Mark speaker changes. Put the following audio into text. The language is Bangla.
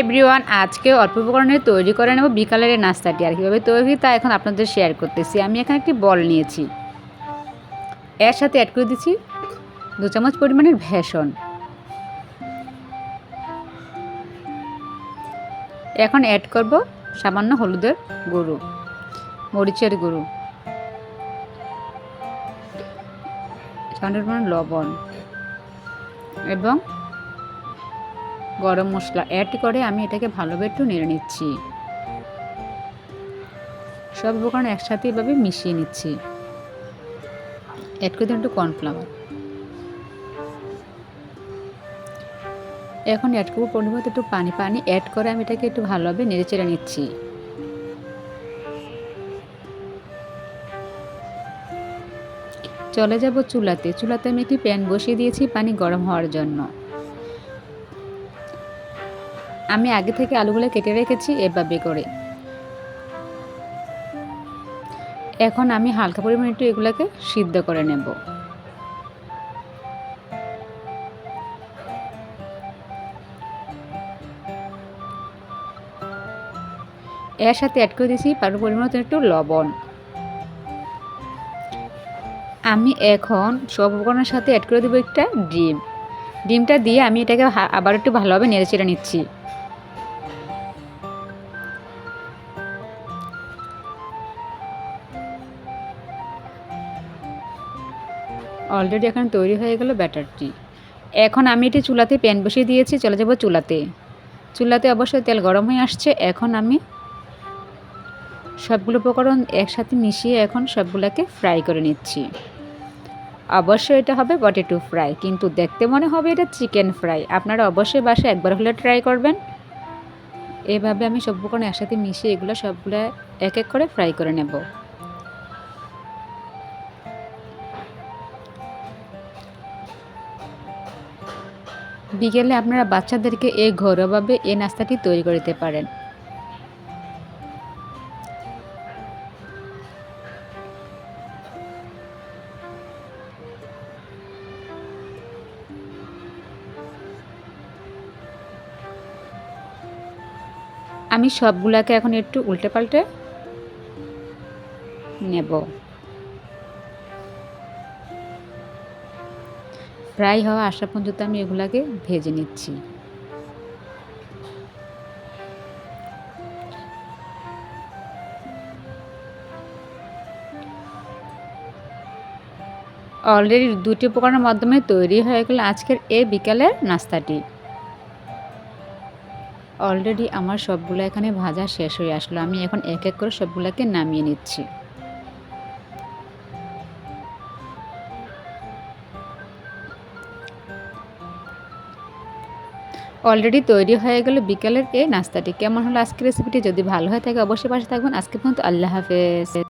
Speaker 1: এভরিওয়ান, আজকে অল্প উপকরণে তৈরি করে নেব বিকালের এই নাস্তাটি। আর কীভাবে তৈরি তা এখন আপনাদের শেয়ার করতেছি। আমি এখানে একটি বল নিয়েছি, এর সাথে অ্যাড করে দিচ্ছি 2 চামচ পরিমাণের বেসন। এখন অ্যাড করব সামান্য হলুদের গুঁড়ো, মরিচের গুঁড়ো, সামান্য পরিমাণ লবণ এবং গরম মশলা অ্যাড করে আমি এটাকে ভালোভাবে একটু নেড়ে নিচ্ছি। সব উপকরণ একসাথে এভাবে মিশিয়ে নিচ্ছি। অ্যাড করে দিলাম একটু কর্নফ্লাওয়ার। এখন অ্যাড করব পরিমাণ একটু পানি অ্যাড করে আমি এটাকে একটু ভালোভাবে নেড়ে চেড়ে নিচ্ছি। চলে যাব চুলাতে আমি একটি প্যান বসিয়ে দিয়েছি পানি গরম হওয়ার জন্য। আমি আগে থেকে আলুগুলো কেটে রেখেছি এভাবে করে। এখন আমি হালকা পরিমাণে একটু এগুলোকে সিদ্ধ করে নেব। এর সাথে অ্যাড করে দিয়েছি পরিমাণ একটু লবণ। আমি এখন সব উপকরণের সাথে অ্যাড করে দেবো একটা ডিমটা দিয়ে আমি এটাকে আবার একটু ভালোভাবে নেড়ে চেড়ে নিচ্ছি। অলরেডি এখন তৈরি হয়ে গেল ব্যাটারটি। এখন আমি এটি চুলাতে প্যান বসিয়ে দিয়েছি, চলে যাব চুলাতে অবশ্যই তেল গরম হয়ে আসছে। এখন আমি সবগুলো উপকরণ একসাথে মিশিয়ে এখন সবগুলোকে ফ্রাই করে নিচ্ছি। অবশ্যই এটা হবে পটেটো ফ্রাই, কিন্তু দেখতে মনে হবে এটা চিকেন ফ্রাই। আপনারা অবশ্যই বাসায় একবার হলে ট্রাই করবেন। এভাবে আমি সব উপকরণ একসাথে মিশিয়ে এগুলো সবগুলো এক এক করে ফ্রাই করে নেব। বিকেলে আপনারা বাচ্চাদেরকে এই ঘরোয়াভাবে এই নাস্তাটি তৈরি করতে পারেন। আমি সবগুলাকে এখন একটু উল্টে পাল্টে নেব। ফ্রাই হওয়া আসা পর্যন্ত আমি এগুলাকে ভেজে নিচ্ছি। অলরেডি 2টি উপকরণের মাধ্যমে তৈরি হয়ে গেল আজকের এই বিকালের নাস্তাটি। অলরেডি আমার সবগুলো এখানে ভাজা শেষ হয়ে আসলো। আমি এখন এক এক করে সবগুলোকে নামিয়ে নিচ্ছি। অলরেডি তৈরি হয়ে গেল বিকালের এই নাস্তাটি। কেমন হলো আজকের রেসিপিটি? যদি ভালো হয়ে থাকে অবশ্যই পাশে থাকবেন। আজকে পর্যন্ত আল্লাহ হাফেজ।